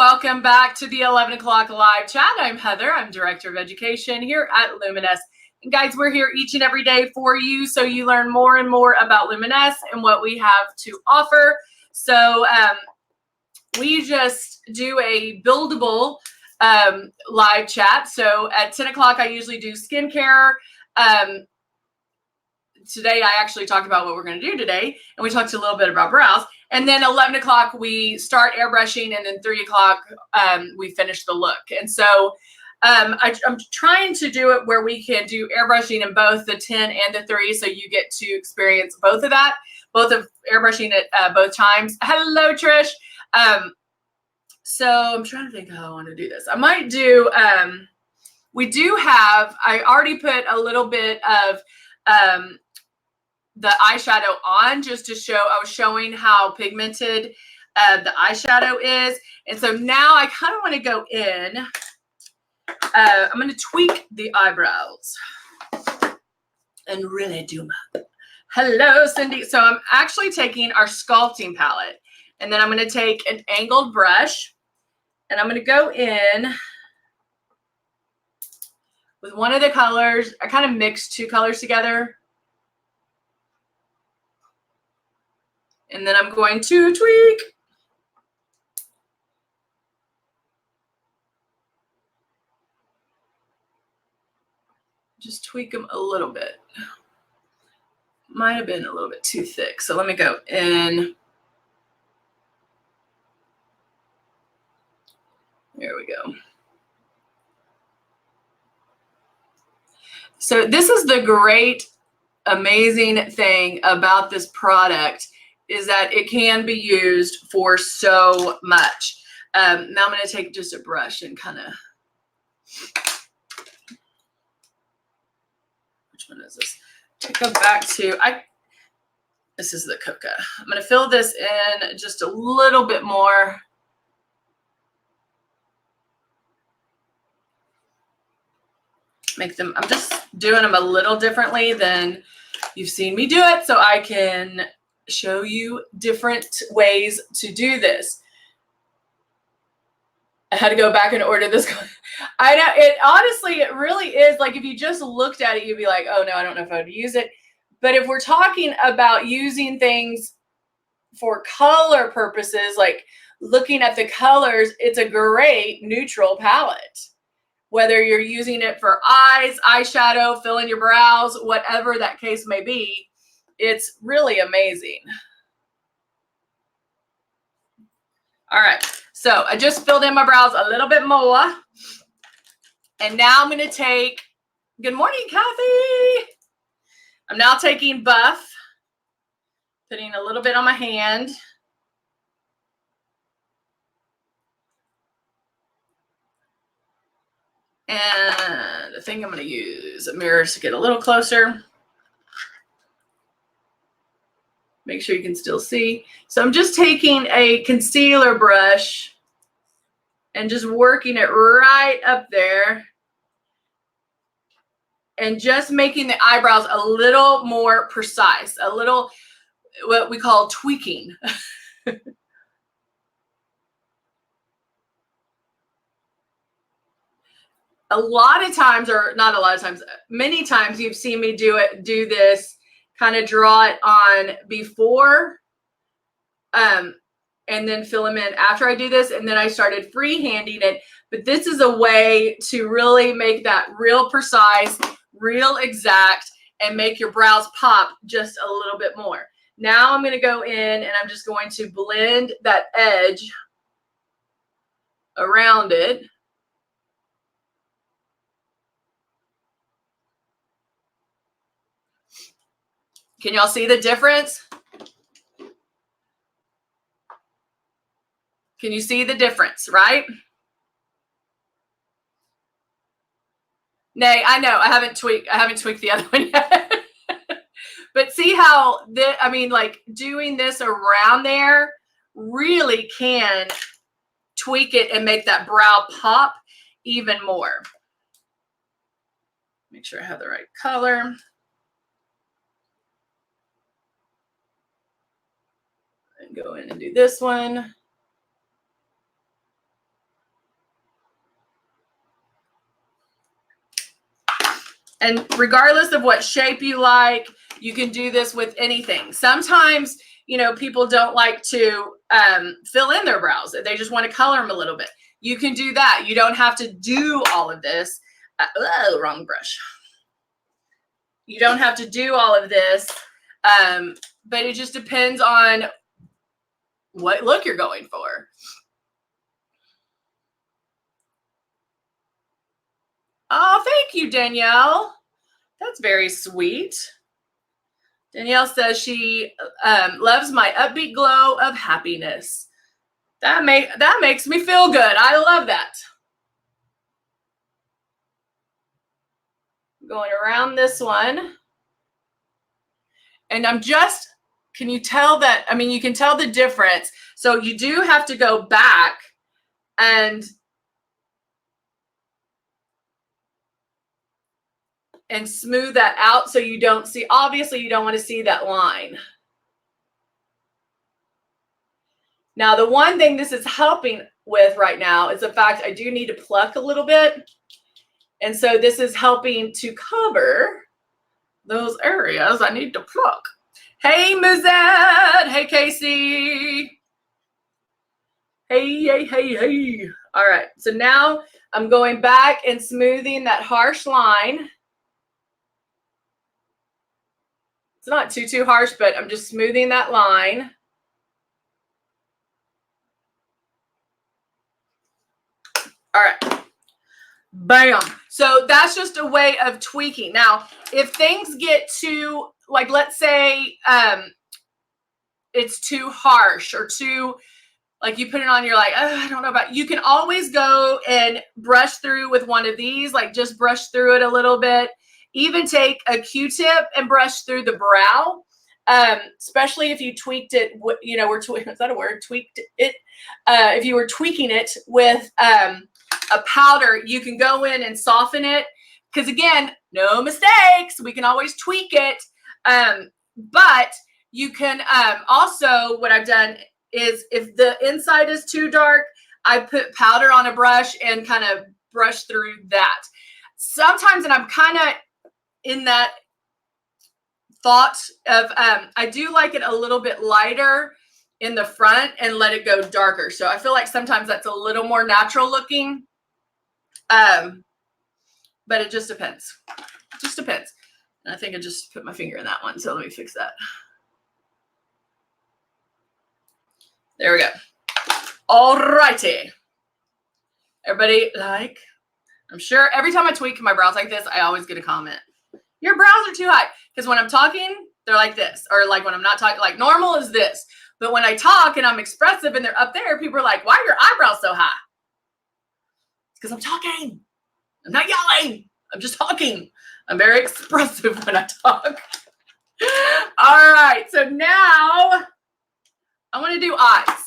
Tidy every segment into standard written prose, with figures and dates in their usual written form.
welcome back to the 11 o'clock live chat. I'm Heather. I'm Director of Education here at Luminess. And guys, we're here each and every day for you so you learn more and more about Luminess and what we have to offer. So we just do a buildable live chat. So at 10 o'clock, I usually do skincare. Today, I actually talked about what we're going to do today, and we talked a little bit about brows. And then 11 o'clock, we start airbrushing, and then 3 o'clock, we finish the look. And so I'm trying to do it where we can do airbrushing in both the 10 and the 3, so you get to experience both of that, both of airbrushing at both times. Hello, Trish. So I'm trying to think how I want to do this. I might do, I already put a little bit of the eyeshadow on just to show, I was showing how pigmented the eyeshadow is. And so now I kind of want to go in. I'm going to tweak the eyebrows and really do my, hello, Cindy. So I'm actually taking our sculpting palette, and then I'm going to take an angled brush, and I'm going to go in with one of the colors. I kind of mixed two colors together. And then I'm going to tweak. Just tweak them a little bit. Might have been a little bit too thick. So let me go in. There we go. So this is the great, amazing thing about this product, is that it can be used for so much. Now I'm going to take just a brush and kind of, which one is this? Go back to, this is the Coca. I'm going to fill this in just a little bit more. Make them, I'm just doing them a little differently than you've seen me do it, so I can show you different ways to do this. I had to go back and order this. I know, it honestly, it really is like, if you just looked at it, you'd be like, oh no, I don't know if I would use it. But if we're talking about using things for color purposes, like looking at the colors, it's a great neutral palette. Whether you're using it for eyes, eyeshadow, fill in your brows, whatever that case may be, it's really amazing. All right, so I just filled in my brows a little bit more. And now I'm going to take, good morning, Kathy. I'm now taking Buff, putting a little bit on my hand. And I think I'm going to use a mirror to get a little closer. Make sure you can still see. So I'm just taking a concealer brush and just working it right up there. And just making the eyebrows a little more precise, a little, what we call tweaking. A lot of times, or not a lot of times, many times you've seen me do this, kind of draw it on before, and then fill them in after I do this. And then I started freehanding it. But this is a way to really make that real precise, real exact, and make your brows pop just a little bit more. Now I'm going to go in and I'm just going to blend that edge around it. Can y'all see the difference? Can you see the difference, right? Nay, I know I haven't tweaked the other one yet. But see how I mean, like doing this around there really can tweak it and make that brow pop even more. Make sure I have the right color. And go in and do this one. And regardless of what shape you like, you can do this with anything. Sometimes, you know, people don't like to fill in their brows. They just want to color them a little bit. You can do that. You don't have to do all of this. Wrong brush. You don't have to do all of this, but it just depends on what look you're going for. Oh, thank you, Danielle. That's very sweet. Danielle says she loves my upbeat glow of happiness. That makes me feel good. I love that. Going around this one. And I'm just, can you tell that? I mean, you can tell the difference. So you do have to go back and smooth that out so you don't see, obviously you don't want to see that line. Now, the one thing this is helping with right now is the fact I do need to pluck a little bit. And so this is helping to cover those areas I need to pluck. Hey, Mizette. Hey, Casey. Hey. All right. So now I'm going back and smoothing that harsh line. It's not too harsh, but I'm just smoothing that line. All right. Bam. So that's just a way of tweaking. Now, if things get too, like, let's say it's too harsh or too, like, you put it on, you're like, oh, I don't know about, you can always go and brush through with one of these, like just brush through it a little bit. Even take a Q-tip and brush through the brow, especially if you tweaked it, you know, is that a word? Tweaked it. If you were tweaking it with a powder, you can go in and soften it. Because again, no mistakes. We can always tweak it. But you can also, what I've done is if the inside is too dark, I put powder on a brush and kind of brush through that. Sometimes, and I'm kind of in that thought of, I do like it a little bit lighter in the front and let it go darker. So I feel like sometimes that's a little more natural looking. But it just depends. It just depends. And I think I just put my finger in that one. So let me fix that. There we go. All righty. Everybody, like, I'm sure every time I tweak my brows like this, I always get a comment. Your brows are too high. Because when I'm talking, they're like this. Or like when I'm not talking, like normal is this. But when I talk and I'm expressive and they're up there, people are like, why are your eyebrows so high? It's because I'm talking. I'm not yelling. I'm just talking. I'm very expressive when I talk. All right. So now I want to do eyes.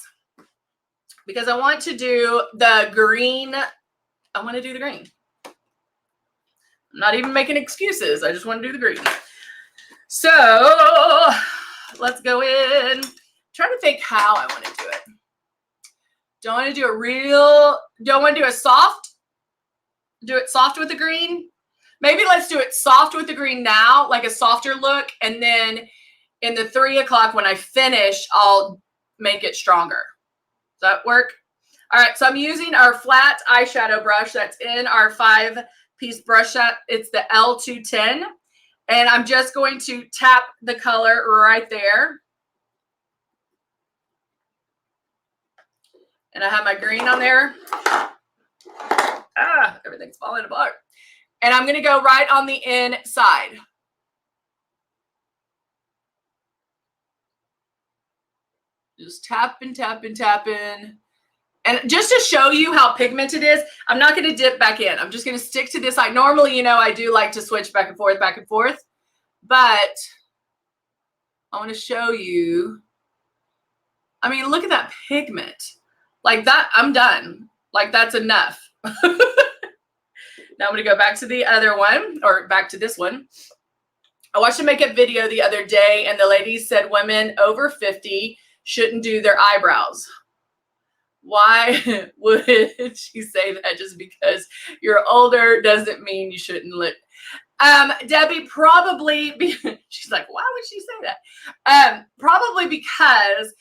Because I want to do the green. I want to do the green. I'm not even making excuses. I just want to do the green. So let's go in. Trying to think how I want to do it. Don't want to do a real, don't want to do a soft. Do it soft with the green. Maybe let's do it soft with the green now, like a softer look. And then in the 3 o'clock when I finish, I'll make it stronger. Does that work? All right, so I'm using our flat eyeshadow brush that's in our 5-piece brush set. It's the L210. And I'm just going to tap the color right there. And I have my green on there. Everything's falling apart. And I'm going to go right on the inside. Just tapping. And just to show you how pigmented it is, I'm not going to dip back in. I'm just going to stick to this side. Normally, you know, I do like to switch back and forth. But I want to show you. I mean, look at that pigment. Like that, I'm done. Like that's enough. Now I'm going to go back to the other one, or back to this one. I watched a makeup video the other day, and the lady said women over 50 shouldn't do their eyebrows. Why would she say that? Just because you're older doesn't mean you shouldn't look. Debbie, probably, she's like, why would she say that? Probably because,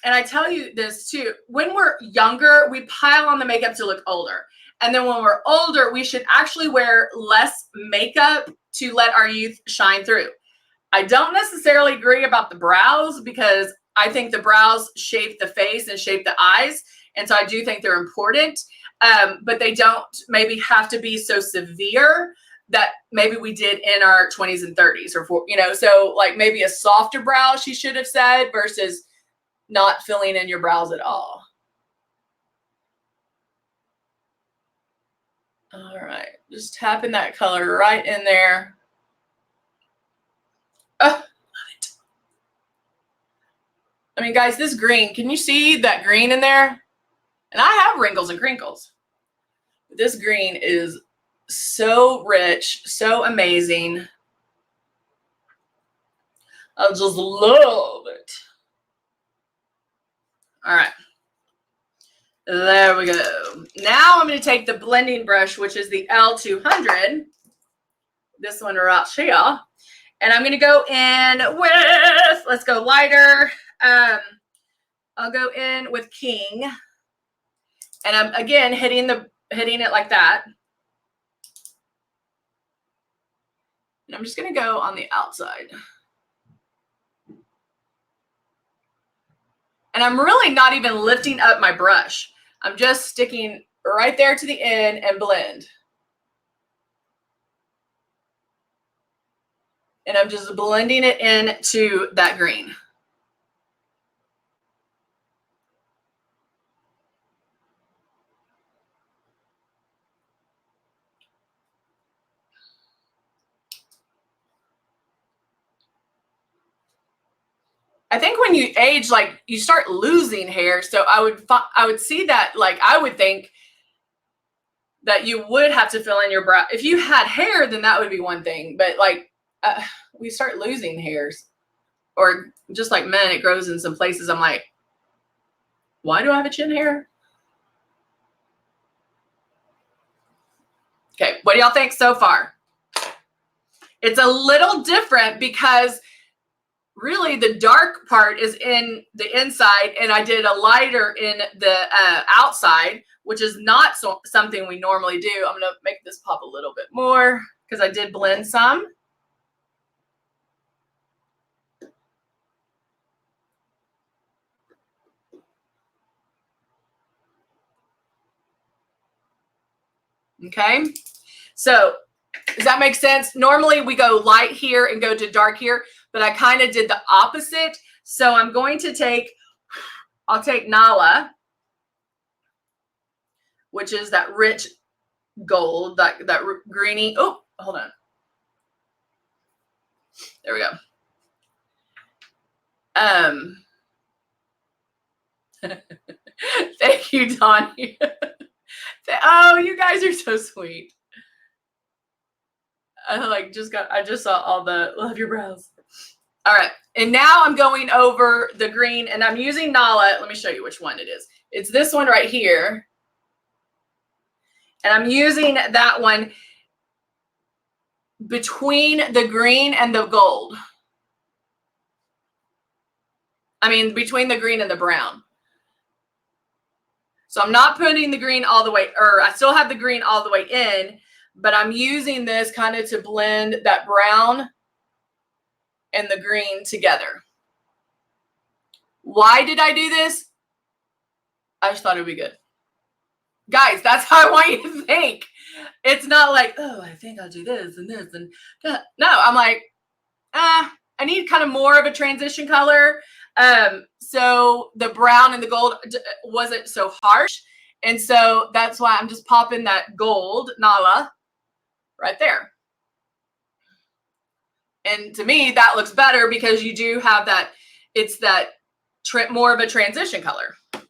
and I tell you this too, when we're younger, we pile on the makeup to look older. And then when we're older, we should actually wear less makeup to let our youth shine through. I don't necessarily agree about the brows because I think the brows shape the face and shape the eyes. And so I do think they're important, but they don't maybe have to be so severe that maybe we did in our 20s and 30s or, you know, so like maybe a softer brow, she should have said, versus not filling in your brows at all. All right, just tapping that color right in there. Oh, love it. I mean, guys, this green, can you see that green in there? And I have wrinkles and crinkles. This green is so rich, so amazing. I just love it. All right. There we go. Now I'm going to take the blending brush, which is the L200. This one right here. And I'm going to go in with, let's go lighter. I'll go in with King. And I'm, again, hitting it like that. And I'm just going to go on the outside. And I'm really not even lifting up my brush. I'm just sticking right there to the end and blend. And I'm just blending it into that green. I think when you age, like you start losing hair. So I would see that, like I would think that you would have to fill in your brow. If you had hair, then that would be one thing. But like we start losing hairs, or just like men, it grows in some places. I'm like, why do I have a chin hair? Okay, what do y'all think so far? It's a little different because really the dark part is in the inside, and I did a lighter in the outside, which is not something we normally do. I'm gonna make this pop a little bit more because I did blend some. Okay, so does that make sense? Normally we go light here and go to dark here, but I kind of did the opposite. So I'm going to take, I'll take Nala, which is that rich gold, that greeny. Oh, hold on. There we go. Thank you, Donnie. Oh, you guys are so sweet. I just saw all the love your brows. All right. And now I'm going over the green, and I'm using Nala. Let me show you which one it is. It's this one right here. And I'm using that one between the green and the gold. I mean, between the green and the brown. So I'm not putting the green all the way, or I still have the green all the way in, but I'm using this kind of to blend that brown and the green together. Why did I do this? I just thought it would be good. Guys, that's how I want you to think. It's not like, oh, I think I'll do this and this and that. No, I'm like, I need kind of more of a transition color. So the brown and the gold wasn't so harsh. And so that's why I'm just popping that gold Nala right there. And to me, that looks better because you do have that, it's that more of a transition color. What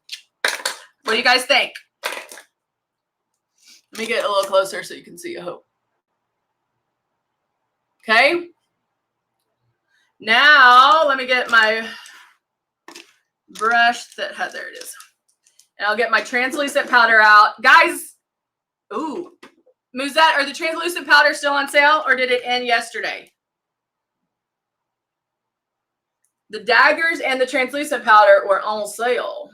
do you guys think? Let me get a little closer so you can see, I hope. Okay. Now, let me get my brush there it is. And I'll get my translucent powder out. Guys, ooh, Musette, are the translucent powder still on sale or did it end yesterday? The daggers and the translucent powder were on sale.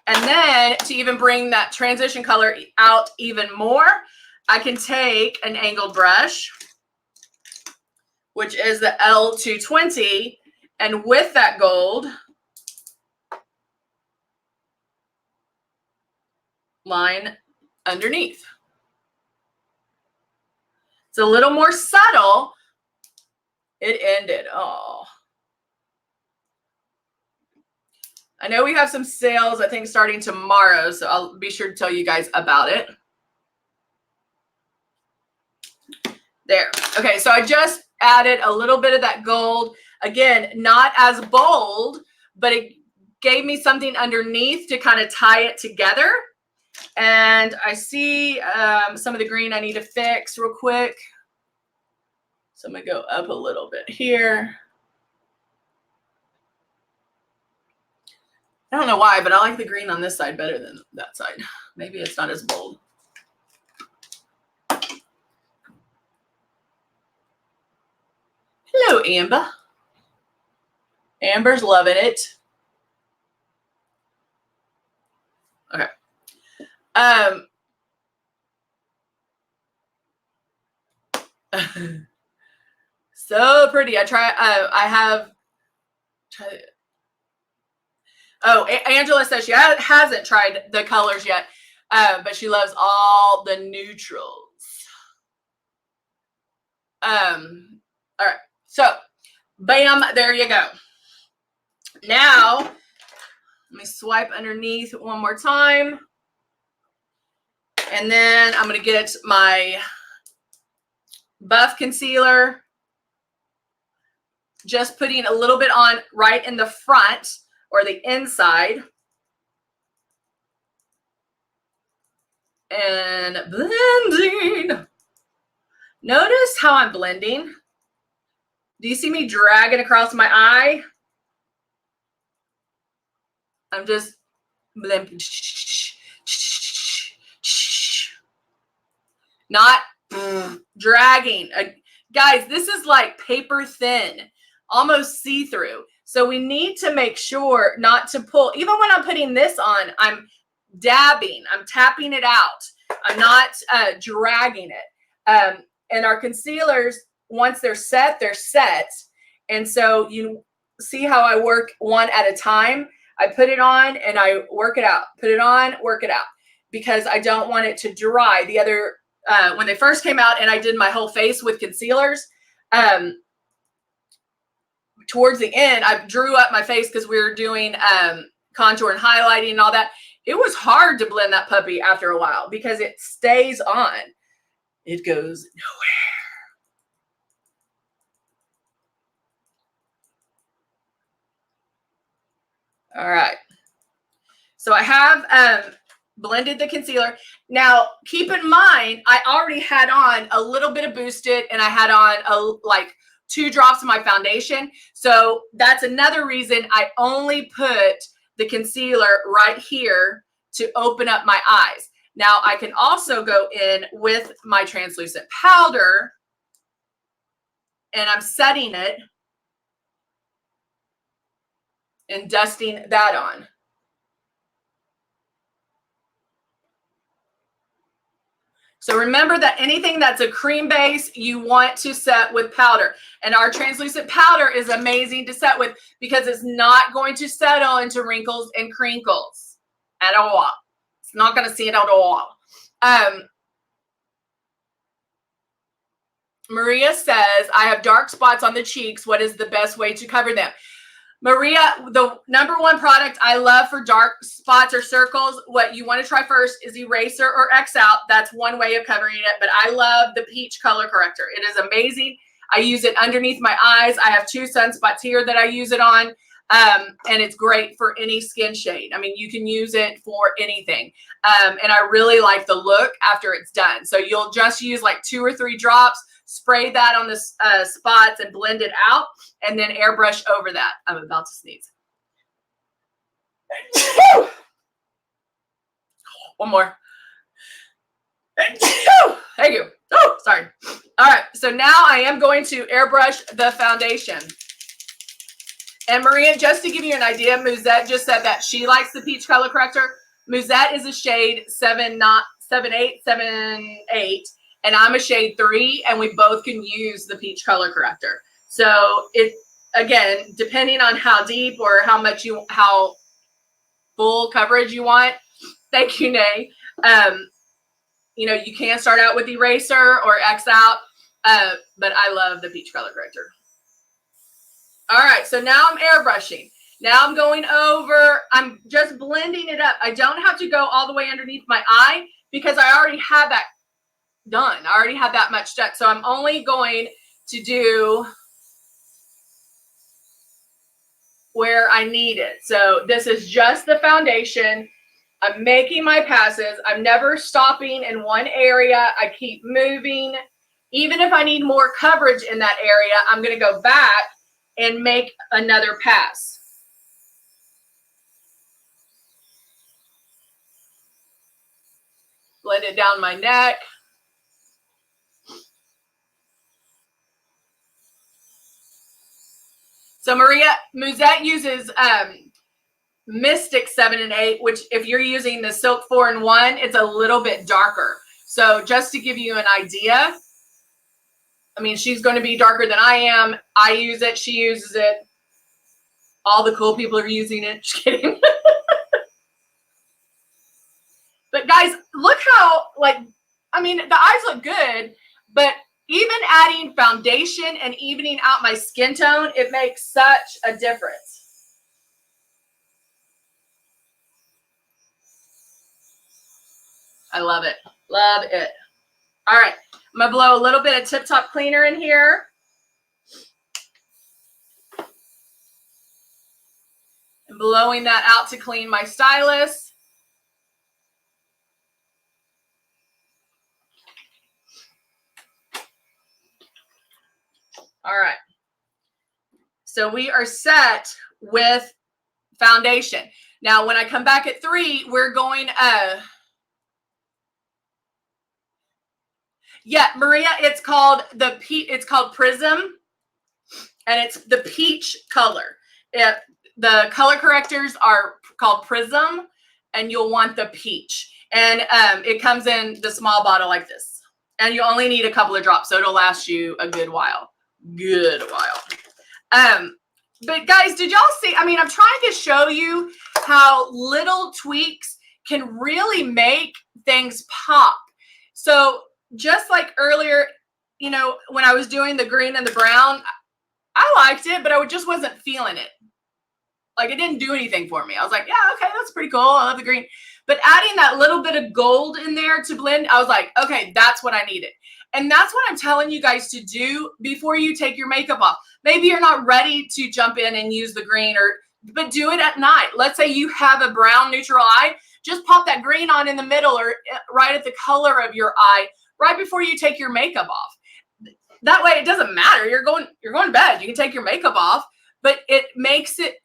And then to even bring that transition color out even more, I can take an angled brush, which is the L220, and with that gold, line underneath. It's a little more subtle. It ended. Oh. I know we have some sales, I think, starting tomorrow, so I'll be sure to tell you guys about it. There. Okay, so I just added a little bit of that gold. Again, not as bold, but it gave me something underneath to kind of tie it together. And I see some of the green I need to fix real quick. So I'm going to go up a little bit here. I don't know why, but I like the green on this side better than that side. Maybe it's not as bold. Hello, Amber. Amber's loving it. Okay. So pretty. I have tried. Oh, Angela says she hasn't tried the colors yet, but she loves all the neutrals. All right. So, bam, there you go. Now, let me swipe underneath one more time. And then I'm going to get my buff concealer. Just putting a little bit on right in the front or the inside. And blending. Notice how I'm blending. Do you see me dragging across my eye? I'm just blending. Not dragging. Guys, this is like paper thin, almost see-through. So we need to make sure not to pull. Even when I'm putting this on, I'm dabbing. I'm tapping it out. I'm not dragging it. And our concealers, once they're set, they're set. And so you see how I work one at a time. I put it on and I work it out. Put it on, work it out. Because I don't want it to dry. The other, when they first came out and I did my whole face with concealers, towards the end, I drew up my face because we were doing contour and highlighting and all that. It was hard to blend that puppy after a while because it stays on. It goes nowhere. All right. So I have blended the concealer. Now, keep in mind, I already had on a little bit of Boosted and I had on like 2 drops of my foundation. So that's another reason I only put the concealer right here to open up my eyes. Now I can also go in with my translucent powder and I'm setting it and dusting that on. So remember that anything that's a cream base, you want to set with powder. And our translucent powder is amazing to set with because it's not going to settle into wrinkles and crinkles at all. It's not going to see it at all. Maria says, I have dark spots on the cheeks. What is the best way to cover them? Maria, the #1 product I love for dark spots or circles, what you want to try first is eraser or X out. That's one way of covering it, but I love the peach color corrector. It is amazing. I use it underneath my eyes. I have 2 sunspots here that I use it on, and it's great for any skin shade. I mean, you can use it for anything, and I really like the look after it's done. So you'll just use like 2 or 3 drops, spray that on the spots and blend it out, and then airbrush over that. I'm about to sneeze. one more. Thank you. Oh, sorry. All right, so now I am going to airbrush the foundation. And Maria, just to give you an idea, Musette just said that she likes the peach color corrector. Musette is a shade 7878, and I'm a shade 3, and we both can use the peach color corrector. So it, again, depending on how deep or how full coverage you want. Thank you, Nay. You know, you can start out with eraser or X out, but I love the peach color corrector. All right, so now I'm airbrushing. Now I'm going over, I'm just blending it up. I don't have to go all the way underneath my eye because I already have that done. I already have that much done. So I'm only going to do where I need it. So this is just the foundation. I'm making my passes. I'm never stopping in one area. I keep moving. Even if I need more coverage in that area, I'm going to go back and make another pass. Blend it down my neck. So Maria, Musette uses Mystic 7 and 8, which if you're using the Silk 4 and 1, it's a little bit darker. So just to give you an idea, I mean, she's going to be darker than I am. I use it. She uses it. All the cool people are using it. Just kidding. But guys, look how, like, I mean, the eyes look good, but even adding foundation and evening out my skin tone, it makes such a difference. I love it. Love it. All right. I'm going to blow a little bit of Tip Top Cleaner in here. And blowing that out to clean my stylus. All right. So we are set with foundation. Now, when I come back at 3, we're going, yeah, Maria, it's called Prism, and it's the peach color. The color correctors are called Prism, and you'll want the peach. And it comes in the small bottle like this. And you only need a couple of drops, so it'll last you a good while. But guys, did y'all see? I mean, I'm trying to show you how little tweaks can really make things pop. So just like earlier, you know, when I was doing the green and the brown, I liked it, but I just wasn't feeling it. Like, it didn't do anything for me. I was like, yeah, okay, that's pretty cool. I love the green. But adding that little bit of gold in there to blend, I was like, okay, that's what I needed. And that's what I'm telling you guys to do before you take your makeup off. Maybe you're not ready to jump in and use the green, but do it at night. Let's say you have a brown neutral eye. Just pop that green on in the middle or right at the color of your eye right before you take your makeup off. That way it doesn't matter. You're going to bed. You can take your makeup off, but it makes it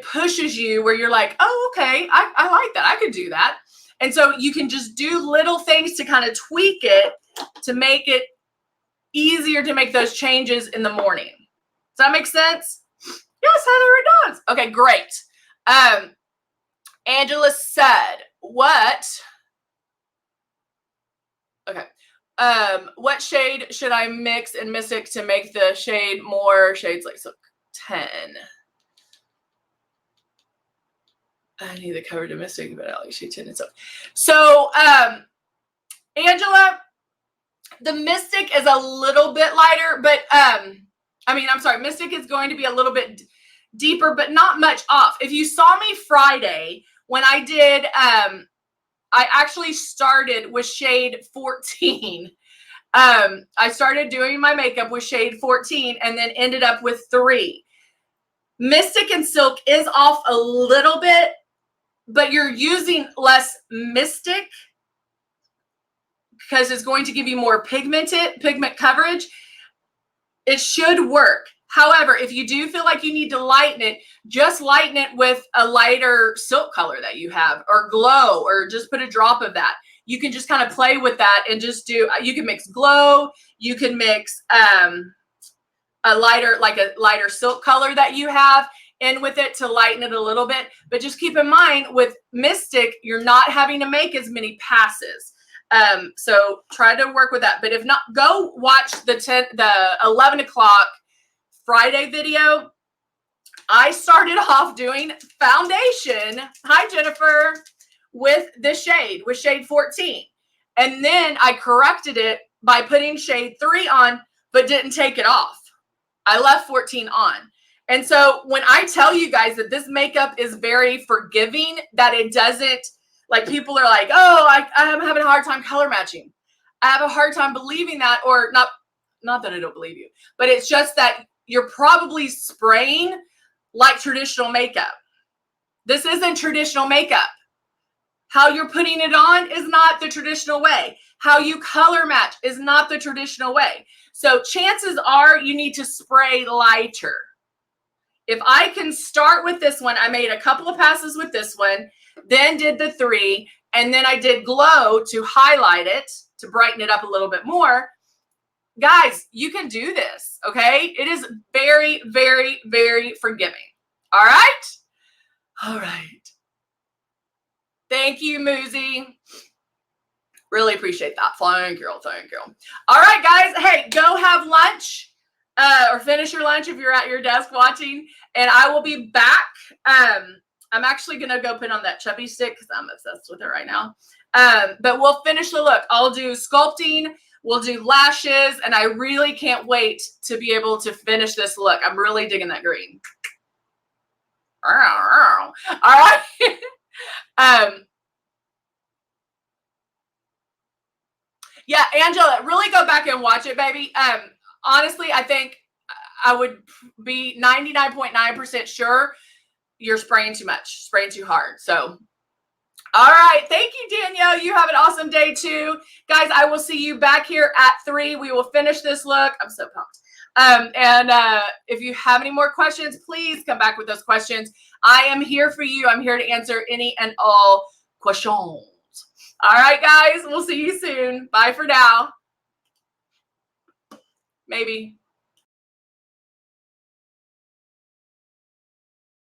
pushes you where you're like, oh, okay, I like that. I could do that. And so you can just do little things to kind of tweak it to make it easier to make those changes in the morning. Does that make sense? Yes, Heather, it does. Okay, great. Angela said, what? Okay. What shade should I mix in Mystic to make the shade more shades like Silk 10? I need the cover to Mystic, but I like shade 10 and Silk. So, Angela, the Mystic is a little bit lighter, but Mystic is going to be a little bit deeper, but not much off. If you saw me Friday when I did, I actually started with shade 14. I started doing my makeup with shade 14 and then ended up with 3. Mystic and Silk is off a little bit, but you're using less Mystic because it's going to give you more pigment coverage. It should work. However, if you do feel like you need to lighten it, just lighten it with a lighter silk color that you have, or glow, or just put a drop of that. You can just kind of play with that and just do, you can mix glow, you can mix a lighter silk color that you have in with it to lighten it a little bit. But just keep in mind with Mystic, you're not having to make as many passes. So try to work with that. But if not, go watch the 11 o'clock Friday video. I started off doing foundation. Hi, Jennifer. With shade 14. And then I corrected it by putting shade 3 on, but didn't take it off. I left 14 on. And so when I tell you guys that this makeup is very forgiving, that it doesn't, like, people are like, oh, I'm having a hard time color matching. I have a hard time believing that, or not that I don't believe you, but it's just that you're probably spraying like traditional makeup. This isn't traditional makeup. How you're putting it on is not the traditional way. How you color match is not the traditional way. So chances are you need to spray lighter. If I can start with this one, I made a couple of passes with this one, then did the 3, and then I did glow to highlight it, to brighten it up a little bit more. Guys, you can do this, okay? It is very, very, very forgiving. All right? All right. Thank you, Moozy. Really appreciate that. Thank you. Thank you. All right, guys. Hey, go have lunch or finish your lunch if you're at your desk watching. And I will be back. I'm actually going to go put on that chubby stick because I'm obsessed with it right now. But we'll finish the look. I'll do sculpting. We'll do lashes. And I really can't wait to be able to finish this look. I'm really digging that green. All right. Yeah, Angela, really go back and watch it, baby. Honestly, I think I would be 99.9% sure you're spraying too much, spraying too hard. So, all right. Thank you, Danielle. You have an awesome day too. Guys, I will see you back here at 3. We will finish this look. I'm so pumped. If you have any more questions, please come back with those questions. I am here for you. I'm here to answer any and all questions. All right, guys, we'll see you soon. Bye for now. Maybe.